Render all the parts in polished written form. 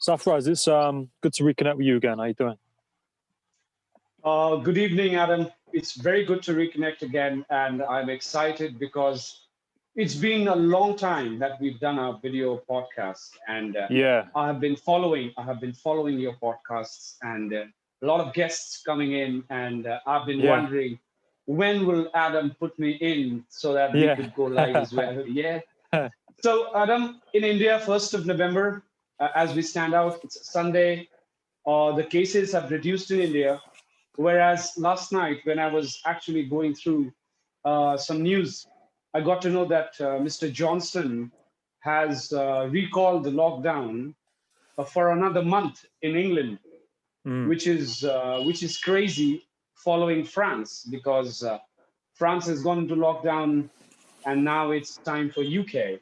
Sarfaraz, it's good to reconnect with you again. How you doing? Good evening, Adam. It's very good to reconnect again, and I'm excited because it's been a long time that we've done our video podcast, and Yeah, I have been following your podcasts, and a lot of guests coming in, and I've been yeah, wondering when will Adam put me in so that we yeah, could go live as well. Yeah. So, Adam, in India, 1st of November, as we stand out, it's Sunday. The cases have reduced in India. Whereas last night, when I was actually going through some news, I got to know that Mr. Johnson has recalled the lockdown for another month in England, mm, which is crazy following France because France has gone into lockdown and now it's time for UK. yeah,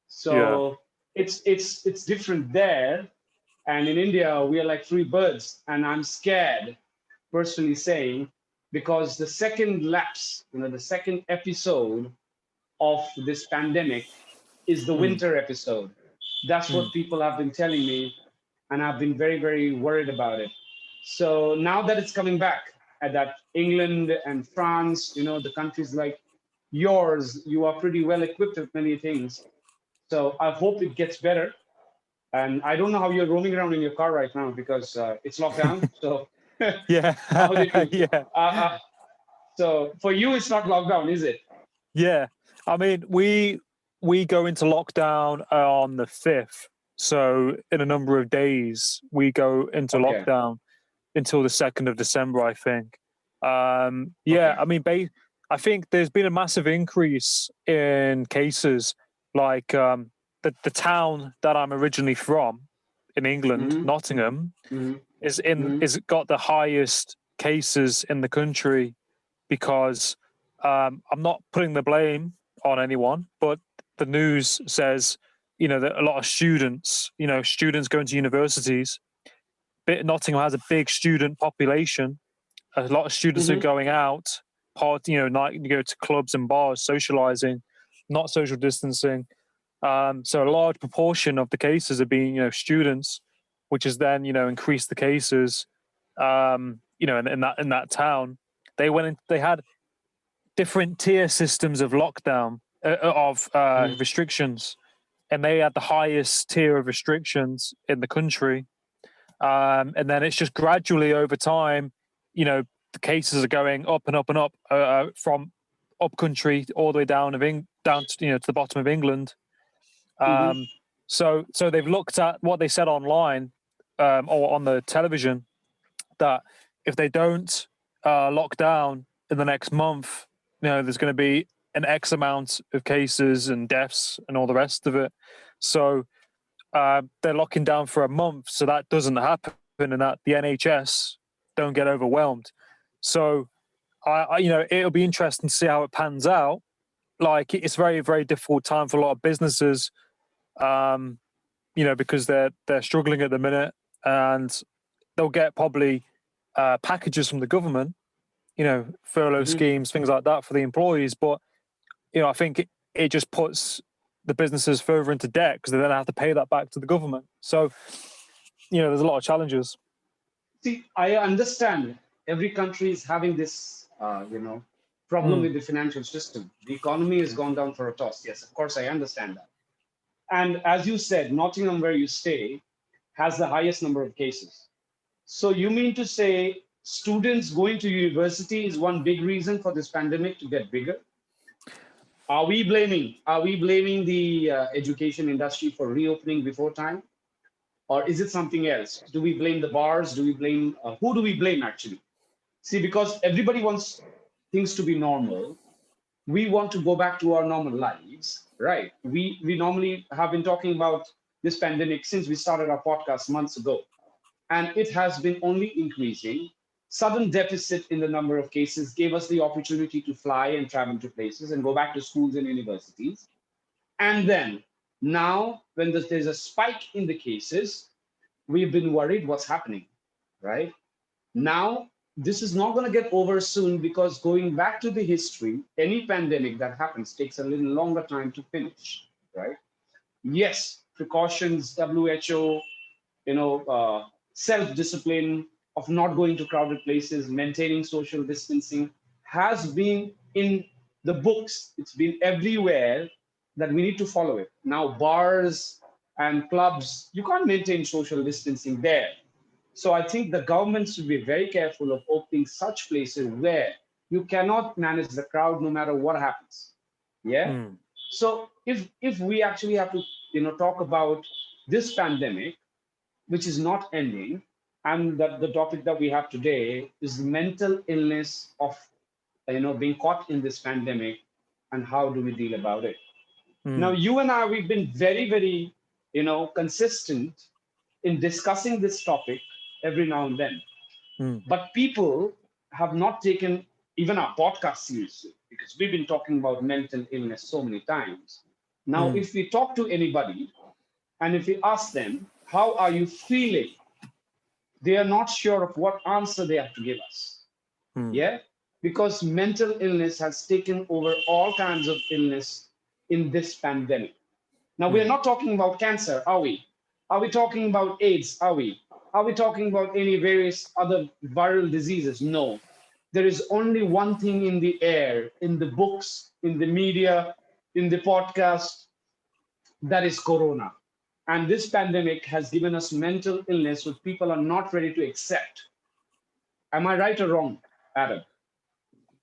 So it's different there, and in India we are like free birds, and I'm scared personally saying, because the second lapse, the second episode of this pandemic is the mm, winter episode. That's mm, what people have been telling me, and I've been very, very worried about it. So now that it's coming back, at that England and France, the countries like yours, you are pretty well equipped with many things. So I hope it gets better. And I don't know how you're roaming around in your car right now because it's locked down. So yeah, how did you? yeah, Uh, uh, so for you, it's not lockdown, is it? yeah. I mean, we go into lockdown on the 5th, so in a number of days we go into Okay. lockdown until the 2nd of December, I think. Yeah, Okay. I mean, I think there's been a massive increase in cases. Like the town that I'm originally from in England, Mm-hmm. Nottingham, Mm-hmm. Mm-hmm. is got the highest cases in the country because I'm not putting the blame on anyone, but the news says that a lot of students going to universities. Nottingham has a big student population. A lot of students are Mm-hmm. going out, night, you go to clubs and bars, socializing, not social distancing. So a large proportion of the cases are being, students, which has then, increased the cases. In that town, they had different tier systems of lockdown of restrictions, and they had the highest tier of restrictions in the country. And then it's just gradually over time, the cases are going up and up and up from up country all the way down to, to the bottom of England. Mm-hmm. Um, so they've looked at what they said online or on the television that if they don't lock down in the next month, there's going to be an X amount of cases and deaths and all the rest of it. So they're locking down for a month, so that doesn't happen, and that the NHS don't get overwhelmed. So it'll be interesting to see how it pans out. Like it's very, very difficult time for a lot of businesses, um, because they're struggling at the minute, and they'll get probably packages from the government, furlough Mm-hmm. schemes, things like that for the employees. But I think it just puts the businesses further into debt because they then have to pay that back to the government. So there's a lot of challenges. See, I understand every country is having this, problem Mm, with the financial system. The economy has gone down for a toss. Yes, of course, I understand that. And as you said, Nottingham, where you stay, has the highest number of cases. So you mean to say students going to university is one big reason for this pandemic to get bigger? Are we blaming the education industry for reopening before time, or is it something else? Do we blame the bars? Do we blame who do we blame actually? See, because everybody wants things to be normal, we want to go back to our normal lives, right? We normally have been talking about this pandemic since we started our podcast months ago, and it has been only increasing. Sudden deficit in the number of cases gave us the opportunity to fly and travel to places and go back to schools and universities. And then now, when there's a spike in the cases, we've been worried what's happening, right? Now, this is not going to get over soon because going back to the history, any pandemic that happens takes a little longer time to finish, right? Yes, precautions, WHO, self-discipline, of not going to crowded places, maintaining social distancing has been in the books. It's been everywhere that we need to follow it. Now, bars and clubs, you can't maintain social distancing there. So I think the government should be very careful of opening such places where you cannot manage the crowd no matter what happens. Yeah. Mm. So if we actually have to talk about this pandemic, which is not ending, and that the topic that we have today is mental illness of being caught in this pandemic, and how do we deal about it. Now, Mm. you and I, we've been very, very consistent in discussing this topic every now and then, Mm. but people have not taken even our podcast seriously, because we've been talking about mental illness so many times. Now, Mm. if we talk to anybody and if we ask them, how are you feeling? They are not sure of what answer they have to give us. Mm. Yeah? Because mental illness has taken over all kinds of illness in this pandemic. Now, we're Mm. not talking about cancer, are we? Are we talking about AIDS? Are we? Are we talking about any various other viral diseases? No. There is only one thing in the air, in the books, in the media, in the podcast, that is corona. And this pandemic has given us mental illness which people are not ready to accept. Am I right or wrong, Adam?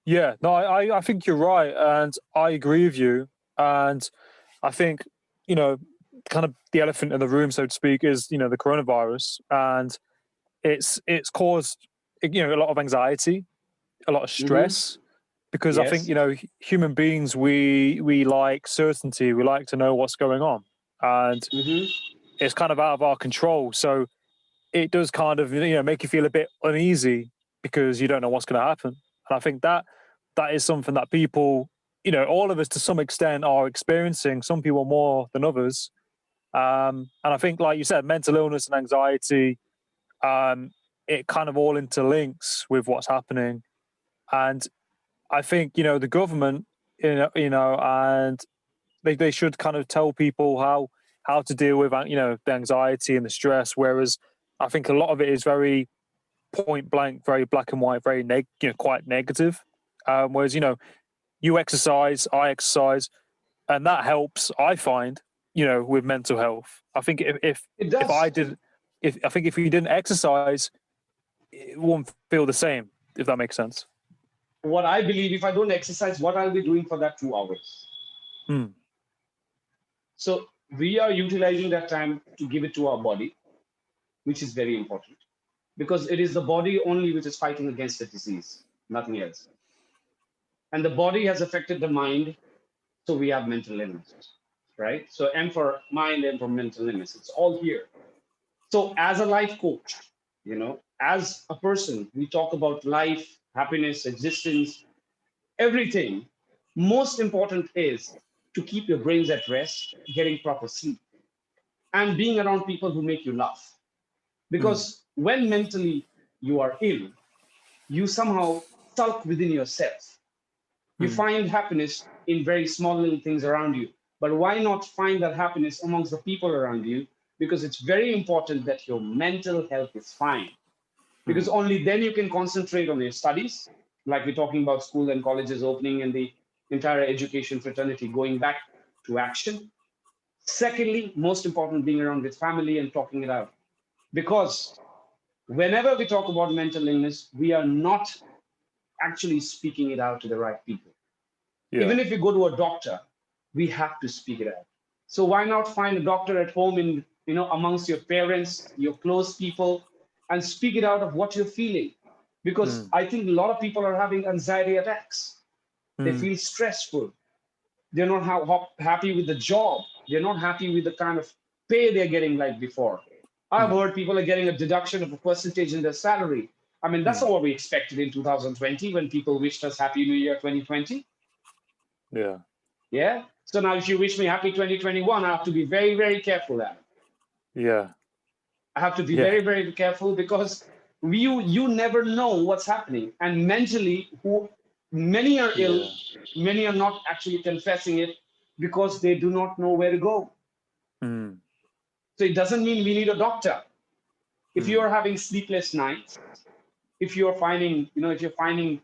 Yeah, no, I think you're right, and I agree with you. And I think, you know, kind of the elephant in the room, so to speak, is the coronavirus, and it's caused a lot of anxiety, a lot of Mm-hmm. stress, because I think Yes. human beings, we like certainty, we like to know what's going on, and Mm-hmm. it's kind of out of our control. So it does kind of make you feel a bit uneasy because you don't know what's going to happen. And I think that is something that people, all of us to some extent are experiencing. Some people more than others. And I think, like you said, mental illness and anxiety, it kind of all interlinks with what's happening. And I think the government, and they should kind of tell people how to deal with the anxiety and the stress. Whereas I think a lot of it is very point blank, very black and white, very quite negative. Whereas you exercise, I exercise, and that helps. I find with mental health. I think It if I does. did, if I think if you didn't exercise, it won't feel the same. If that makes sense. What I believe, if I don't exercise, what I'll be doing for that 2 hours? Mm. So we are utilizing that time to give it to our body, which is very important, because it is the body only which is fighting against the disease, nothing else. And the body has affected the mind, so we have mental illness, right? So M for mind, M for mental illness. It's all here. So as a life coach, as a person, we talk about life, happiness, existence, everything. Most important is to keep your brains at rest, getting proper sleep, and being around people who make you laugh. Mm. Because when mentally you are ill, you somehow sulk within yourself. You Mm. find happiness in very small little things around you. But why not find that happiness amongst the people around you? Because it's very important that your mental health is fine. Because Mm. only then you can concentrate on your studies, like we're talking about school and colleges opening and the entire education fraternity going back to action. Secondly, most important, being around with family and talking it out. Because whenever we talk about mental illness, we are not actually speaking it out to the right people. Yeah. Even if you go to a doctor, we have to speak it out. So why not find a doctor at home in, amongst your parents, your close people, and speak it out of what you're feeling? Because Mm. I think a lot of people are having anxiety attacks. They Mm. feel stressful. They're not happy with the job. They're not happy with the kind of pay they're getting like before. I've Mm. heard people are getting a deduction of a percentage in their salary. I mean, that's Mm. not what we expected in 2020 when people wished us Happy New Year 2020. Yeah. Yeah. So now, if you wish me Happy 2021, I have to be very, very careful, Adam. Yeah. I have to be Yeah. very, very careful, because you never know what's happening. And mentally, who many are ill, Yeah. many are not actually confessing it because they do not know where to go. Mm. So it doesn't mean we need a doctor. If you're having sleepless nights, if you're finding, if you're finding,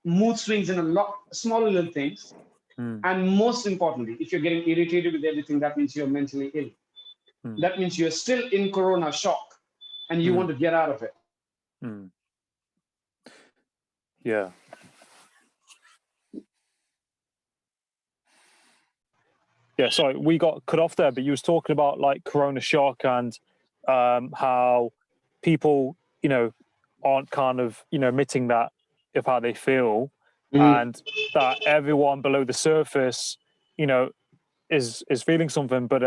mood swings in a lot, small little things, and most importantly, if you're getting irritated with everything, that means you're mentally ill. That means you're still in corona shock and you want to get out of it. Yeah. Yeah, sorry, we got cut off there, but you was talking about like corona shock and how people, aren't kind of, admitting that of how they feel, and that everyone below the surface, is feeling something, but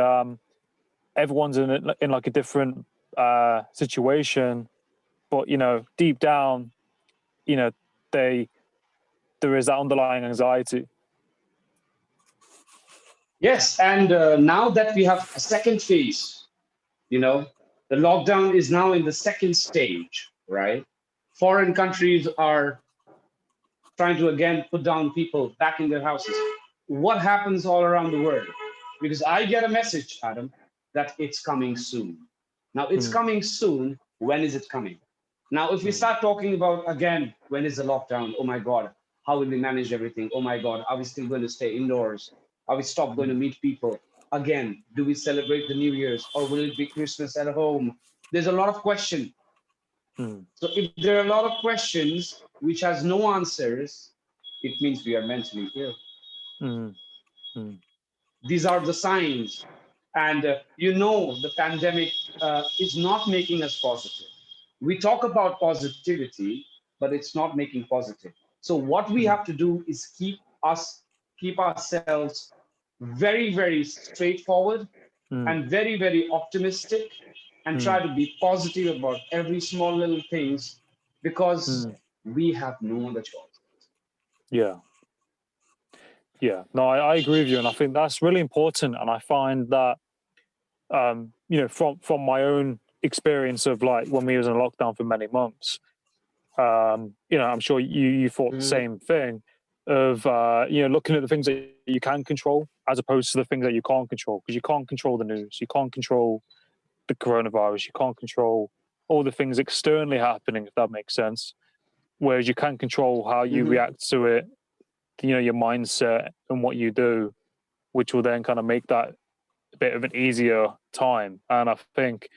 everyone's in like a different situation, but deep down, they there is that underlying anxiety. Yes, and now that we have a second phase, the lockdown is now in the second stage, right? Foreign countries are trying to again put down people back in their houses. What happens all around the world? Because I get a message, Adam, that it's coming soon. Now, it's coming soon. When is it coming? Now, if we start talking about, again, when is the lockdown? Oh my God, how will we manage everything? Oh my God, are we still going to stay indoors? Are we stop going to meet people? Again, do we celebrate the New Year's or will it be Christmas at home? There's a lot of questions. So if there are a lot of questions which has no answers, it means we are mentally ill. These are the signs. And the pandemic is not making us positive. We talk about positivity, but it's not making positive. So what we have to do is keep ourselves very, very straightforward and very, very optimistic, and try to be positive about every small little things, because we have no other choice. Yeah. Yeah, no, I agree with you, and I think that's really important. And I find that, from my own experience of like when we was in lockdown for many months, I'm sure you thought the same thing of looking at the things that you can control as opposed to the things that you can't control, because you can't control the news, you can't control the coronavirus, you can't control all the things externally happening, if that makes sense. Whereas you can control how you react to it, your mindset and what you do, which will then kind of make that a bit of an easier time. And I think,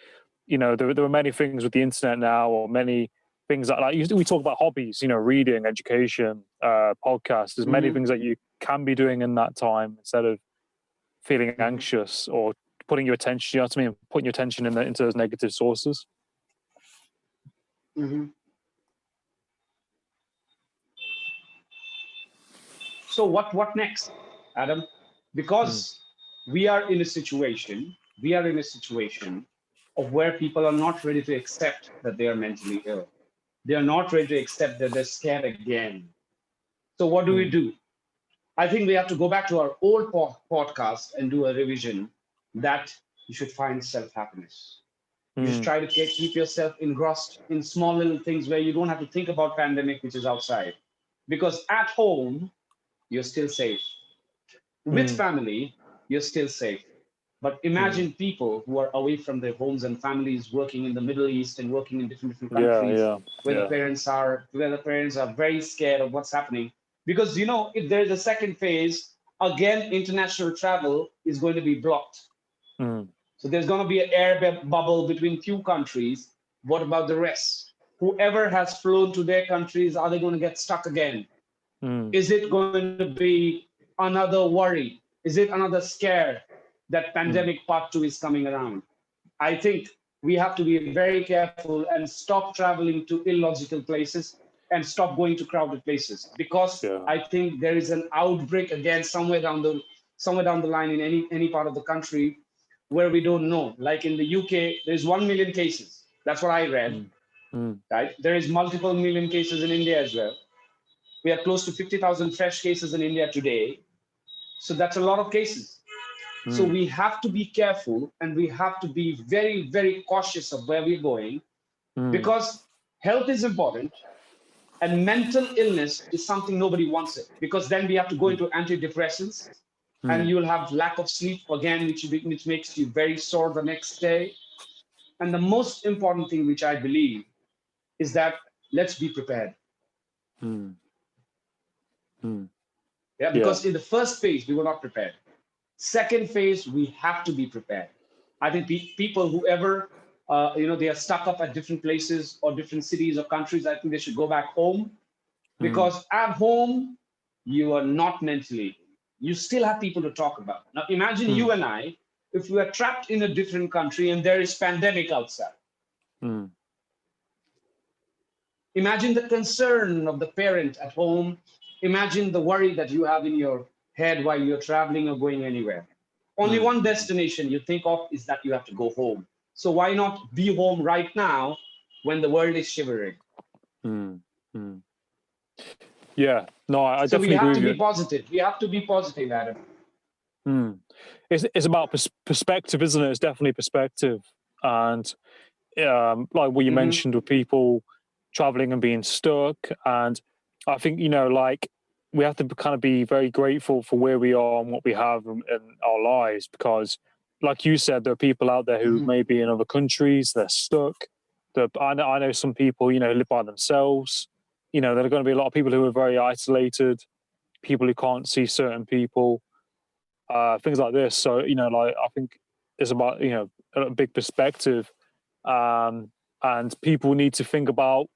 there are many things with the internet now, or many things that, like, we talk about hobbies, reading, education, podcasts. There's many things that you can be doing in that time instead of feeling anxious or putting your attention, putting your attention into those negative sources. So what next, Adam? Because we are in a situation of where people are not ready to accept that they are mentally ill. They are not ready to accept that they're scared again. So what do we do? I think we have to go back to our old podcast and do a revision that you should find self-happiness. You should try to keep yourself engrossed in small little things where you don't have to think about pandemic, which is outside. Because at home, you're still safe. With family, you're still safe. But imagine people who are away from their homes and families, working in the Middle East and working in different countries, where the parents are very scared of what's happening. Because if there's a second phase, again, international travel is going to be blocked. So there's going to be an air bubble between few countries. What about the rest? Whoever has flown to their countries, are they going to get stuck again? Is it going to be another worry? Is it another scare that pandemic part 2 is coming around? I think we have to be very careful and stop traveling to illogical places and stop going to crowded places, because I think there is an outbreak again somewhere down the line in any part of the country where we don't know. Like in the UK, there's 1 million cases. That's what I read. Right? There is multiple million cases in India as well. We are close to 50,000 fresh cases in India today. So that's a lot of cases. So we have to be careful and we have to be very, very cautious of where we're going, because health is important and mental illness is something nobody wants it, because then we have to go into antidepressants and you'll have lack of sleep again, which makes you very sore the next day. And the most important thing, which I believe, is that let's be prepared. Mm. Mm. Yeah, Yeah. because in the first phase, we were not prepared. Second phase, we have to be prepared. I think people, whoever, they are stuck up at different places or different cities or countries, I think they should go back home, Mm. because at home, you are not mentally. You still have people to talk about. Now, imagine you Mm. and I, if we are trapped in a different country and there is pandemic outside. Mm. Imagine the concern of the parent at home. Imagine the worry that you have in your head while you're traveling or going anywhere. Only Mm. one destination you think of is that you have to go home. So why not be home right now when the world is shivering? Mm. Mm. Yeah. No, I So we definitely have agree to with be you. positive. We have to be positive, Adam. Mm. It's about perspective, isn't it? It's definitely perspective, and like what you Mm-hmm. mentioned with people traveling and being stuck, and I think like we have to kind of be very grateful for where we are and what we have in our lives, because, like you said, there are people out there who Mm-hmm. may be in other countries, they're stuck. I know some people live by themselves. There are going to be a lot of people who are very isolated, people who can't see certain people, things like this. So like I think it's about a big perspective, and people need to think about,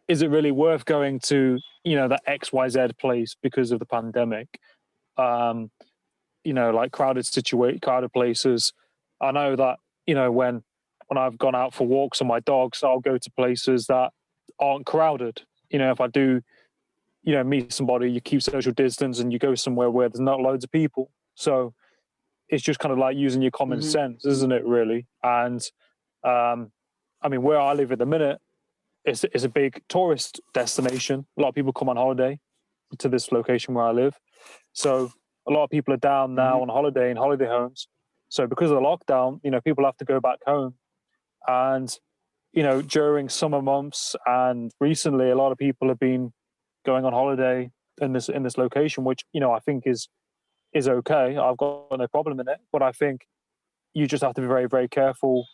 is it really worth going to that XYZ place because of the pandemic? Um, like crowded places. I know that when I've gone out for walks on my dogs, I'll go to places that aren't crowded. If I do meet somebody, you keep social distance and you go somewhere where there's not loads of people. So it's just kind of like using your common Mm-hmm. sense, isn't it, really? And um, I mean, where I live at the minute, it's a big tourist destination. A lot of people come on holiday to this location where I live. So a lot of people are down Mm-hmm. now on holiday in holiday homes. So because of the lockdown, people have to go back home. And during summer months and recently, a lot of people have been going on holiday in this location, which I think is okay. I've got no problem in it, but I think you just have to be very, very careful.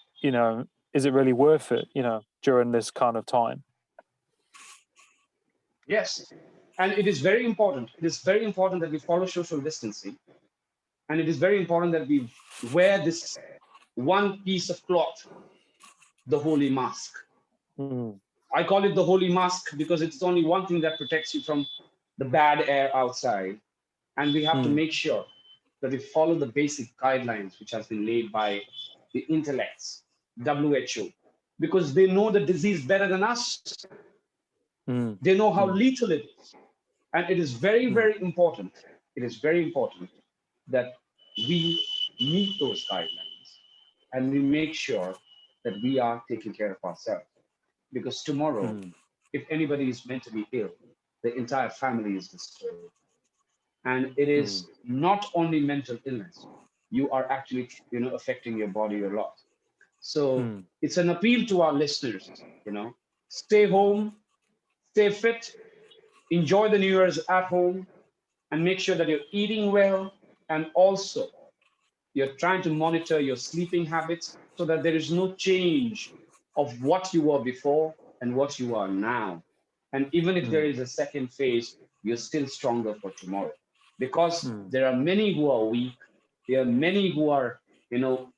Is it really worth it? During this kind of time. Yes. And it is very important. It is very important that we follow social distancing. And it is very important that we wear this one piece of cloth, the holy mask. Mm. I call it the holy mask because it's only one thing that protects you from the bad air outside. And we have to Mm. make sure that we follow the basic guidelines which has been laid by the intellects, WHO, because they know the disease better than us. Mm. They know how Mm. lethal it is. And it is very, Mm. very important. It is very important that we meet those guidelines and we make sure that we are taking care of ourselves. Because tomorrow, Mm. if anybody is mentally ill, the entire family is disturbed. And it Mm. is not only mental illness, you are actually affecting your body a lot. So Mm. it's an appeal to our listeners, stay home, stay fit, enjoy the New Year's at home, and make sure that you're eating well, and also you're trying to monitor your sleeping habits so that there is no change of what you were before and what you are now. And even if there Mm. is a second phase, you're still stronger for tomorrow, because Mm. there are many who are weak. There are many who are,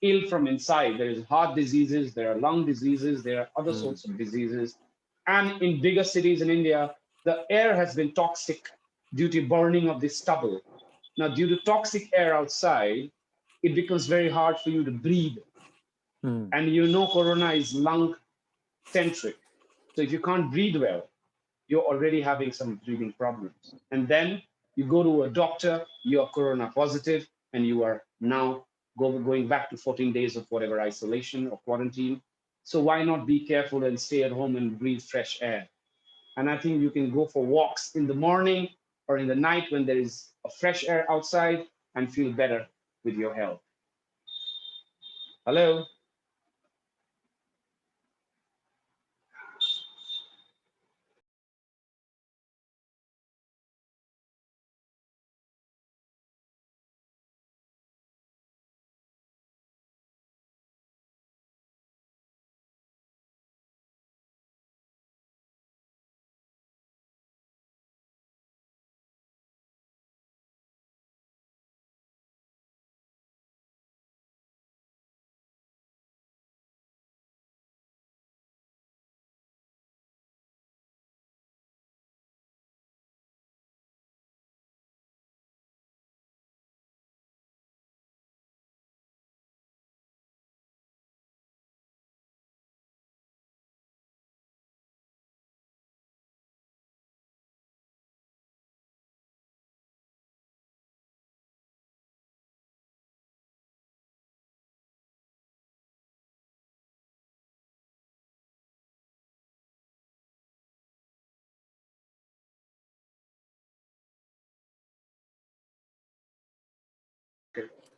ill from inside. There is heart diseases, there are lung diseases, there are other Mm. sorts of diseases. And in bigger cities in India, the air has been toxic due to burning of the stubble. Now, due to toxic air outside, it becomes very hard for you to breathe. Mm. And corona is lung centric. So if you can't breathe well, you're already having some breathing problems. And then you go to a doctor, you're corona positive, and you are now going back to 14 days of whatever isolation or quarantine. So why not be careful and stay at home and breathe fresh air? And I think you can go for walks in the morning or in the night when there is a fresh air outside and feel better with your health. Hello?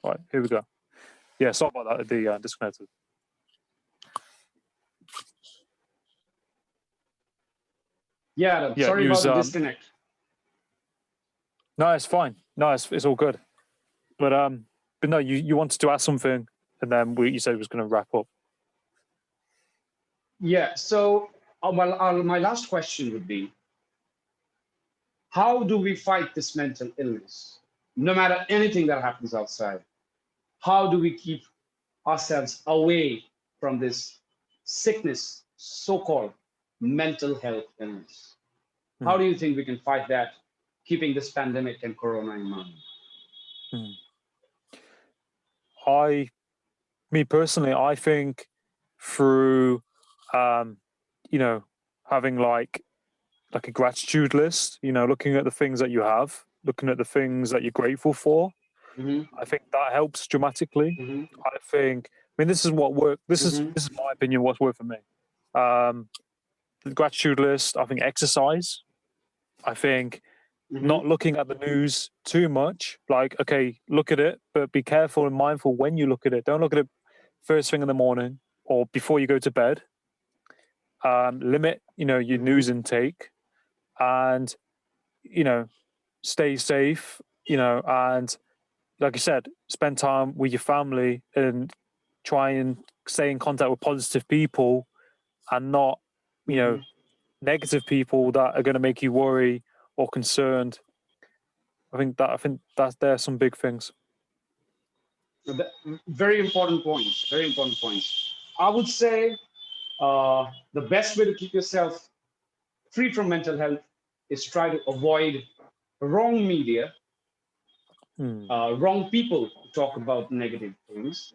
Right, here we go. Yeah, sorry about that. The disconnected. Yeah, Yeah, sorry about use the disconnect. No, it's fine. No, it's all good. But no, you wanted to ask something, and then you said it was going to wrap up. Yeah, so my last question would be, how do we fight this mental illness? No matter anything that happens outside, how do we keep ourselves away from this sickness, so-called mental health illness? How Hmm. do you think we can fight that, keeping this pandemic and corona in mind? Hmm. Me personally, I think through, um, you know, having like a gratitude list. Looking at the things that you have, looking at the things that you're grateful for. Mm-hmm, I think that helps dramatically. mm-hmm, I think. I mean, this is what work. mm-hmm, This is my opinion. What's worked for me. The gratitude list. I think exercise. I think mm-hmm, not looking at the news too much. Like, okay, look at it, but be careful and mindful when you look at it. Don't look at it first thing in the morning or before you go to bed. Limit, your mm-hmm. news intake, and you know, stay safe. And like I said, spend time with your family and try and stay in contact with positive people and not, you know, Mm-hmm. negative people that are going to make you worry or concerned. I think that there are some big things. Very important points. Very important points. I would say the best way to keep yourself free from mental health is try to avoid wrong media, Hmm. wrong people who talk about negative things,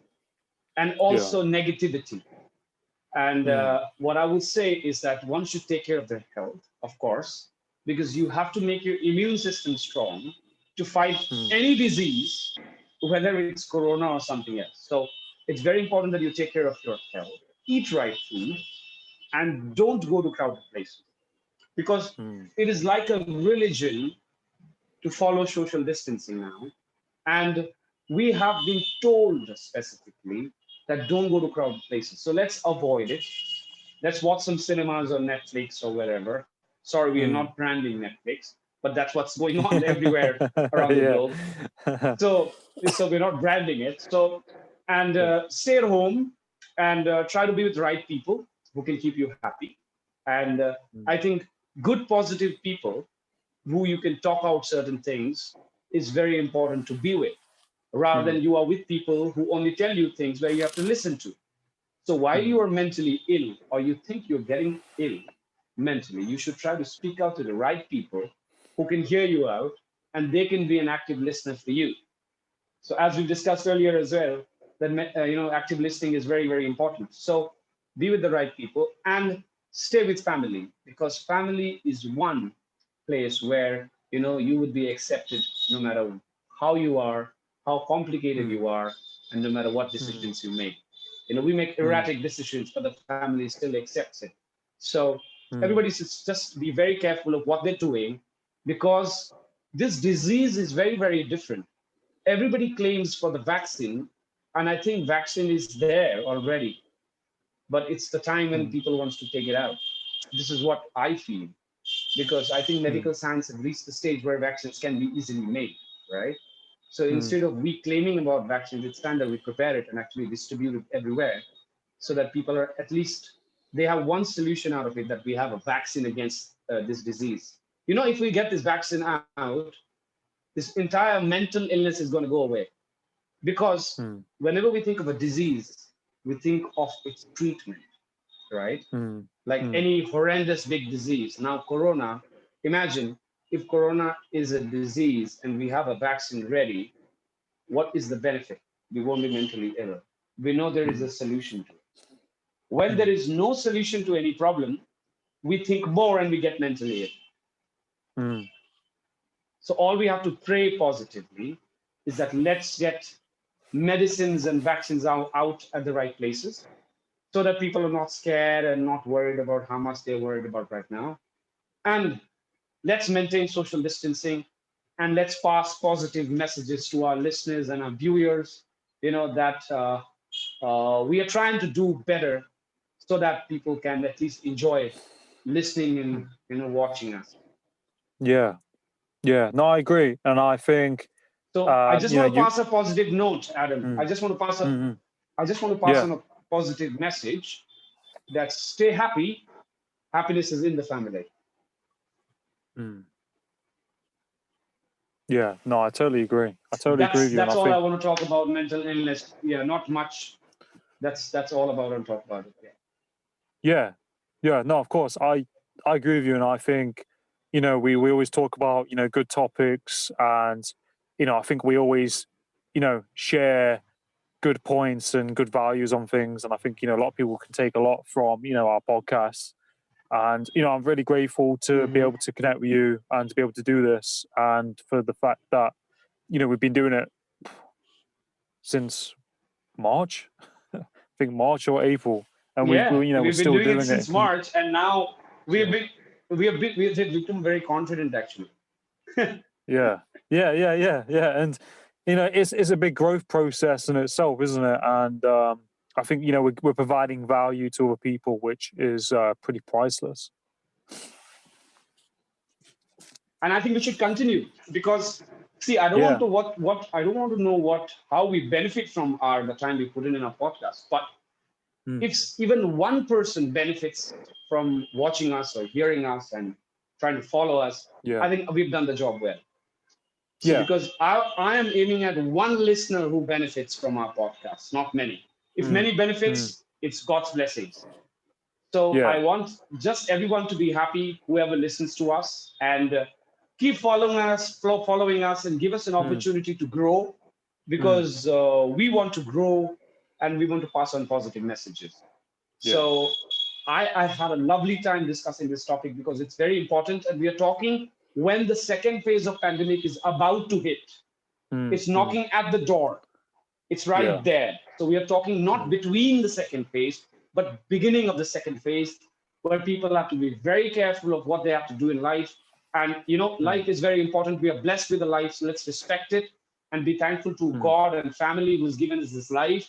and Yeah. also negativity. And Hmm. what I would say is that one should take care of their health, of course, because you have to make your immune system strong to fight Hmm. any disease, whether it's corona or something else. So it's very important that you take care of your health, eat right food, and don't go to crowded places, because Hmm. it is like a religion to follow social distancing now. And we have been told specifically that don't go to crowded places. So let's avoid it. Let's watch some cinemas on Netflix or wherever. Sorry, we are Hmm. not branding Netflix, but that's what's going on everywhere around the Yeah. globe. So we're not branding it. So, and Yeah. stay at home and try to be with the right people who can keep you happy. And Hmm. I think good, positive people who you can talk out certain things is very important to be with, rather Hmm. than you are with people who only tell you things where you have to listen to. So while Hmm. you are mentally ill, or you think you're getting ill mentally, you should try to speak out to the right people who can hear you out, and they can be an active listener for you. So as we discussed earlier as well, that active listening is very, very important. So be with the right people and stay with family, because family is one place where you would be accepted no matter how you are, how complicated Hmm. you are, and no matter what Hmm. decisions you make. We make Hmm. erratic decisions, but the family still accepts it. So Hmm. everybody should just be very careful of what they're doing, because this disease is very, very different. Everybody claims for the vaccine, and I think vaccine is there already, but it's the time when Hmm. people wants to take it out. This is what I feel, because I think Hmm. medical science has reached the stage where vaccines can be easily made, right? So Hmm. instead of we claiming about vaccines, it's time that we prepare it and actually distribute it everywhere, so that people are at least, they have one solution out of it, that we have a vaccine against this disease. If we get this vaccine out, this entire mental illness is going to go away, because Hmm. whenever we think of a disease, we think of its treatment, right? Hmm. Like Hmm. any horrendous big disease. Now, corona, imagine if corona is a disease and we have a vaccine ready, what is the benefit? We won't be mentally ill. We know there is Hmm. a solution to it. When there Hmm. is no solution to any problem, we think more and we get mentally ill. Hmm. So all we have to pray positively is that let's get medicines and vaccines out at the right places, so that people are not scared and not worried about how much they're worried about right now. And let's maintain social distancing and let's pass positive messages to our listeners and our viewers, that we are trying to do better so that people can at least enjoy listening and watching us. Yeah. Yeah. No, I agree. And I think, So I just want to you. pass a positive note, Adam. I just want to pass Yeah. on a positive message that stay happy. Happiness is in the family. Mm. Yeah. No, I totally agree. I totally agree with you. And That's I all I think, want to talk about mental illness. Yeah, not much. That's all about and talk about it. Yeah. yeah. Yeah. No, of course. I agree with you. And I think, we always talk about, good topics, and, I think we always, share good points and good values on things. And I think, a lot of people can take a lot from, our podcasts. And, I'm really grateful to be able to connect with you and to be able to do this. And for the fact that, we've been doing it since March, I think March or April. And Yeah, we're we've been still doing it doing it. since March, and now Yeah. we've become very confident actually. Yeah. Yeah. Yeah. Yeah. Yeah. And, it's a big growth process in itself, isn't it? And, I think, we're providing value to other people, which is pretty priceless. And I think we should continue because see, I don't want Yeah. to what I don't want to know how we benefit from the time we put in our podcast. But Mm. if even one person benefits from watching us or hearing us and trying to follow us, Yeah. I think we've done the job well. See, Yeah. because I am aiming at one listener who benefits from our podcast, not many. If Mm. many benefits, it's God's blessings. So I Yeah. want just everyone to be happy, whoever listens to us, and keep following us, and give us an Mm. opportunity to grow, Mm. because we want to grow and we want to pass on positive messages. Yeah. So I've had a lovely time discussing this topic because it's very important, and we are talking when the second phase of pandemic is about to hit. Mm. It's Mm. knocking at the door. It's right Yeah. there. So we are talking not Mm. between the second phase, but beginning of the second phase, where people have to be very careful of what they have to do in life. And Mm. life is very important. We are blessed with a life, so let's respect it and be thankful to Mm. God and family who's given us this life,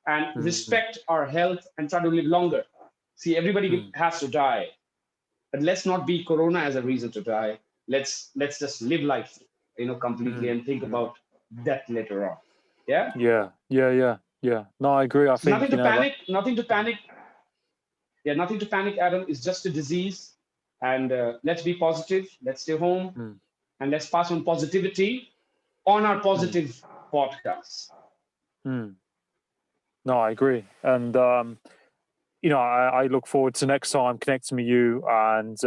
and Mm. respect our health and try to live longer. See, everybody Mm. has to die, but let's not be Corona as a reason to die. Let's just live life, completely, Mm. and think Mm. about death later on. Yeah. Yeah. Yeah. Yeah. Yeah. No, I agree. I So think, nothing to that. panic. Nothing to panic. Yeah, nothing to panic, Adam. It's just a disease, and let's be positive. Let's stay home, Mm. and let's pass on positivity on our Mm. positive podcast. Mm. No, I agree. And, I look forward to next time connecting with you and,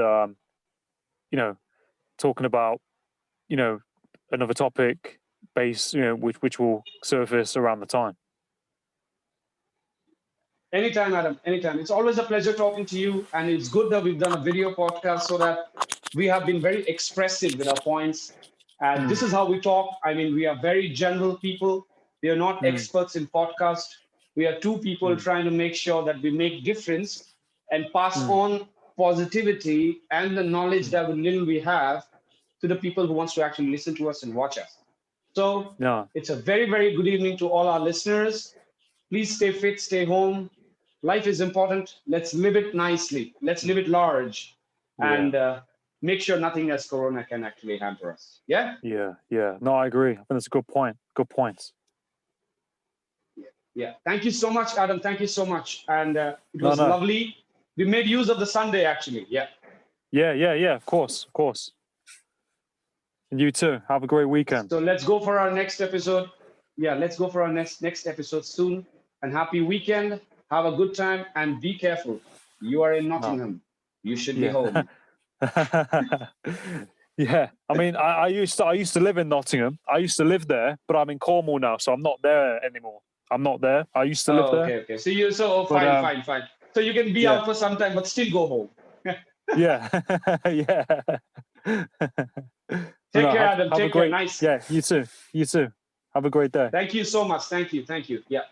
talking about, you know, another topic base, which will surface around the time. Anytime, Adam. Anytime. It's always a pleasure talking to you, and it's good that we've done a video podcast so that we have been very expressive with our points. And Mm. this is how we talk. I mean, we are very general people. We are not Mm. experts in podcast. We are two people Mm. trying to make sure that we make difference and pass Mm. on positivity and the knowledge Mm. that little we have to the people who wants to actually listen to us and watch us. So Yeah. it's a very, very good evening to all our listeners. Please stay fit, stay home. Life is important. Let's live it nicely. Let's live Mm. it large, Yeah. and make sure nothing as Corona can actually hamper us. Yeah. Yeah. Yeah. No, I agree. I think that's a good point. Good points. Yeah. Thank you so much, Adam. Thank you so much. And it No, was no. lovely. We made use of the Sunday, actually. Yeah. Yeah. Yeah. Yeah. Of course. Of course. And you too. Have a great weekend. So let's go for our next episode. Yeah, let's go for our next episode soon. And happy weekend. Have a good time and be careful. You are in No. Nottingham. You should be Yeah. home. Yeah. I mean, I used to live in Nottingham. I used to live there, but I'm in Cornwall now, so I'm not there anymore. I'm not there. I used to live Oh, there, okay, okay. So but fine. So you can be yeah, out for some time, but still go home. yeah, yeah. Take No, care, Adam. have a Take care. great, Nice. yeah. You too. You too. Have a great day. Thank you so much. Thank you. Yeah.